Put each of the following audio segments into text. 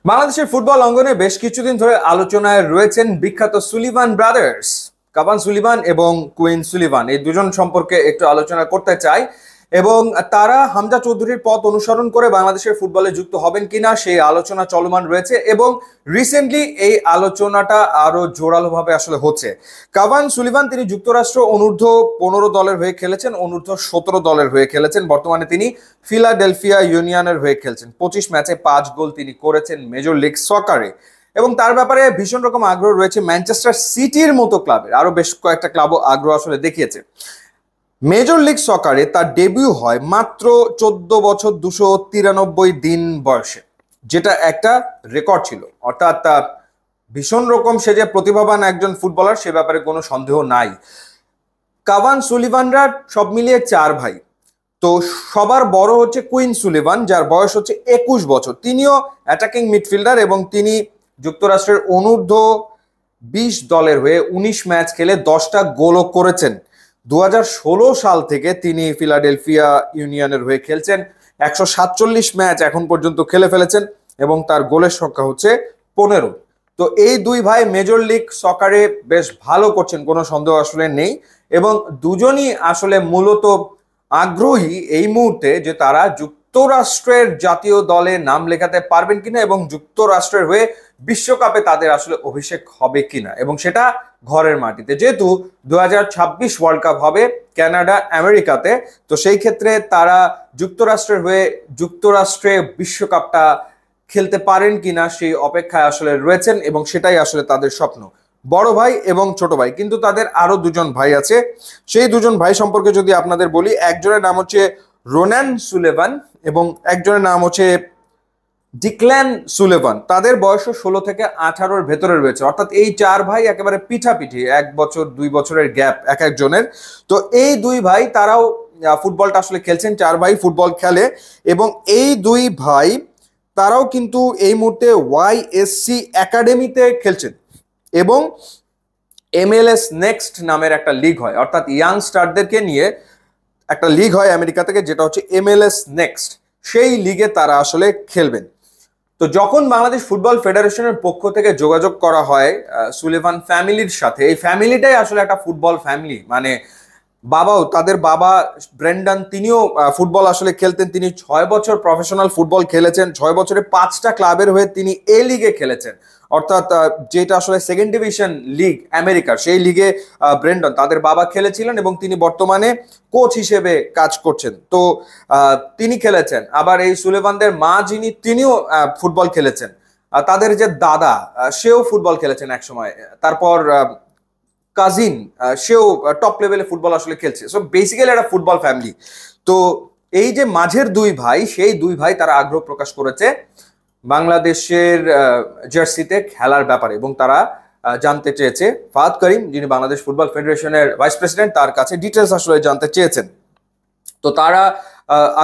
বাংলাদেশের ফুটবল অঙ্গনে বেশ কিছুদিন ধরে আলোচনায় রয়েছেন বিখ্যাত সুলিভান ব্রাদার্স। কাভান সুলিভান এবং কুইন সুলিভান এই দুজন সম্পর্কে একটু আলোচনা করতে চাই। এবং তারা হামজা চৌধুরীর পথ অনুসরণ করে বাংলাদেশের ফুটবলে যুক্ত হবেন কিনা সেই আলোচনা চলমান রয়েছে এবং রিসেন্টলি এই আলোচনাটা আরো জোরালোভাবে আসলে হচ্ছে। কাভান সুলিভান তিনি যুক্তরাষ্ট্র অনূর্ধ্ব 15 দলের হয়ে খেলেছেন, অনূর্ধ্ব 17 দলের হয়ে খেলেছেন। বর্তমানে তিনি ফিলাডেলফিয়া ইউনিয়নের হয়ে খেলছেন। 25 ম্যাচে 5 গোল তিনি করেছেন মেজর লিগ সকারে। এবং তার ব্যাপারে ভীষণ রকম আগ্রহ রয়েছে ম্যানচেস্টার সিটির মতো ক্লাবের, আরো বেশ কয়েকটা ক্লাবও আগ্রহ আসলে দেখিয়েছে। মেজর লিগ সকারে তার ডেবিউ হয় মাত্র 14 বছর 293 দিন বয়সে, যেটা একটা রেকর্ড ছিল। অর্থাৎ ভীষণ রকম সে যে প্রতিভাবান একজন ফুটবলার সে ব্যাপারে কোনো সন্দেহ নাই। কাভান সুলিভানরা সব মিলিয়ে 4 ভাই। তো সবার বড় হচ্ছে কুইন সুলিভান, যার বয়স হচ্ছে 21 বছর। তিনিও অ্যাটাকিং মিডফিল্ডার এবং তিনি যুক্তরাষ্ট্রের অনূর্ধ্ব 20 দলের হয়ে 19 ম্যাচ খেলে 10টা গোলও করেছেন। 2016 সাল থেকে তিনি ফিলাডেলফিয়া ইউনিয়নের হয়ে খেলছেন। 147 ম্যাচ এখন পর্যন্ত খেলে ফেলেছেন এবং তার গোলের সংখ্যা হচ্ছে 15। তো এই দুই ভাই মেজর লিগ সকারে বেশ ভালো করছেন, কোনো সন্দেহ আসলে নেই। এবং দুজনই আসলে মূলত আগ্রহী এই মুহূর্তে যে তারা যুক্তরাষ্ট্রের জাতীয় দলে নাম লেখাতে পারবেন কিনা এবং যুক্তরাষ্ট্রের হয়ে বিশ্বকাপে তাদের আসলে অভিষেক হবে কিনা, এবং সেটা ঘরের মাটিতে, যেহেতু 2026 ওয়ার্ল্ড কাপ হবে কানাডা আমেরিকাতে। তো সেই ক্ষেত্রে তারা যুক্তরাষ্ট্রের হয়ে যুক্তরাষ্ট্রে বিশ্বকাপটা খেলতে পারেন কিনা সেই অপেক্ষায় আসলে রয়েছেন এবং সেটাই আসলে তাদের স্বপ্ন। বড় ভাই এবং ছোট ভাই, কিন্তু তাদের আরো দুজন ভাই আছে। সেই দুজন ভাই সম্পর্কে যদি আপনাদের বলি, একজনের নাম হচ্ছে রোনান সুলেভান এবং একজনের নাম হচ্ছে ডিক্ল্যান সুলেভান। তাদের বয়স 16 থেকে 18-র ভেতরে রয়েছে। অর্থাৎ এই 4 ভাই একেবারে পিঠাপিঠি, 1 বছর 2 বছরের গ্যাপ এক একজনের। তো এই দুই ভাই তারাও ফুটবলটা আসলে খেলছেন। 4 ভাই ফুটবল খেলে এবং এই দুই ভাই তারাও কিন্তু এই মুহূর্তে ওয়াইএসসি একাডেমিতে খেলছেন এবং MLS নেক্সট নামের একটা লিগ হয়, অর্থাৎ ইয়াংস্টারদেরকে নিয়ে একটা লিগ হয় আমেরিকা থেকে, যেটা হচ্ছে MLS নেক্সট। সেই লিগে তারা আসলে খেলবেন। তো যখন বাংলাদেশ ফুটবল ফেডারেশনের পক্ষ থেকে যোগাযোগ করা হয় সুলিভান ফ্যামিলির সাথে, এই ফ্যামিলিটাই আসলে একটা ফুটবল ফ্যামিলি। মানে বাবাও, তাদের বাবা ব্রেন্ডন, তিনিও ফুটবল আসলে খেলতেন। তিনি 6 বছর প্রফেশনাল ফুটবল খেলেছেন। 6 বছরে 5টা ক্লাবের হয়ে তিনি এ লিগে খেলেছেন, অর্থাৎ যেটা আসলে সেকেন্ড ডিভিশন লিগ আমেরিকার, সেই লিগে ব্রেন্ডন তাদের বাবা খেলেছিলেন এবং তিনি বর্তমানে কোচ হিসেবে কাজ করছেন। তো তিনি খেলেছেন। আবার এই সুলিভানদের মা যিনি, তিনিও ফুটবল খেলেছেন। তাদের যে দাদা সেও ফুটবল খেলেছেন এক সময়। তারপর কাজিন সেও টপ লেভেলে ফুটবল আসলে খেলছে। সো বেসিক্যালি একটা ফুটবল ফ্যামিলি। তো এই যে মাঝের দুই ভাই, সেই দুই ভাই তারা আগ্রহ প্রকাশ করেছে বাংলাদেশের জার্সিতে খেলার ব্যাপারে এবং তারা জানতে চেয়েছে ফাহাদ করিম, যিনি বাংলাদেশ ফুটবল ফেডারেশনের ভাইস প্রেসিডেন্ট, তার কাছে ডিটেলস আসলে জানতে চেয়েছেন। তো তারা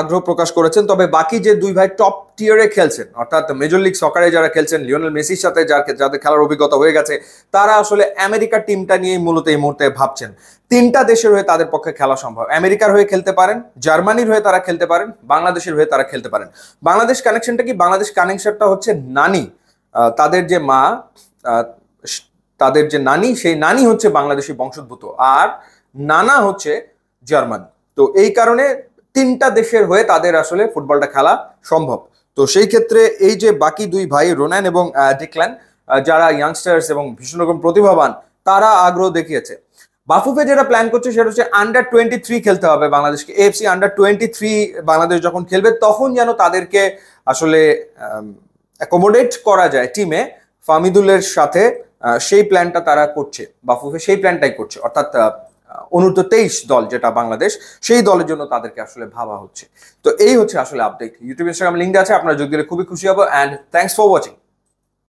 আগ্রহ প্রকাশ করেছেন। তবে বাকি যে দুই ভাই টপ টিয়ারে খেলছেন, অর্থাৎ মেজর লিগ সকারে যারা খেলছেন, লিওনেল মেসির সাথে যাদের খেলার অভিজ্ঞতা হয়ে গেছে, তারা আসলে আমেরিকার টিমটা নিয়ে মূলত এই মুহূর্তে ভাবছেন। 3টা দেশের হয়ে তাদের পক্ষে খেলা সম্ভব। আমেরিকার হয়ে খেলতে পারেন, জার্মানির হয়ে তারা খেলতে পারেন, বাংলাদেশের হয়ে তারা খেলতে পারেন। বাংলাদেশ কানেকশনটা কি? বাংলাদেশ কানেকশনটা হচ্ছে নানি, তাদের যে মা, তাদের যে নানি, সেই নানি হচ্ছে বাংলাদেশি বংশোদ্ভূত, আর নানা হচ্ছে জার্মান। তো এই কারণে 3টা দেশের হয়ে তাদের আসলে ফুটবলটা খেলা সম্ভব। তো সেই ক্ষেত্রে এই যে বাকি দুই ভাই রোনান এবং ডিক্ল্যান, যারা ইয়াংস্টার্স এবং ভীষণ রকম প্রতিভাবান, তারা আগ্রহ দেখিয়েছে। বাফুফে যেটা প্ল্যান করছে সেটা হচ্ছে আন্ডার 23 খেলতে হবে বাংলাদেশকে। এএফসি আন্ডার 23 বাংলাদেশ যখন খেলবে তখন যেন তাদেরকে আসলে অ্যাকোমোডেট করা যায় টিমে ফামিদুলের সাথে, সেই প্ল্যানটা তারা করছে। বাফুফে সেই প্ল্যানটাই করছে, অর্থাৎ অনূর্ধ্ব 23 দল যেটা বাংলাদেশ, সেই দলের জন্য তাদেরকে আসলে ভাবা হচ্ছে। তো এই হচ্ছে আসলে আপডেট। ইউটিউব ইনস্টাগ্রাম লিঙ্ক আছে, আপনারা যোগ দিলে খুবই খুশি হবো। And thanks for watching.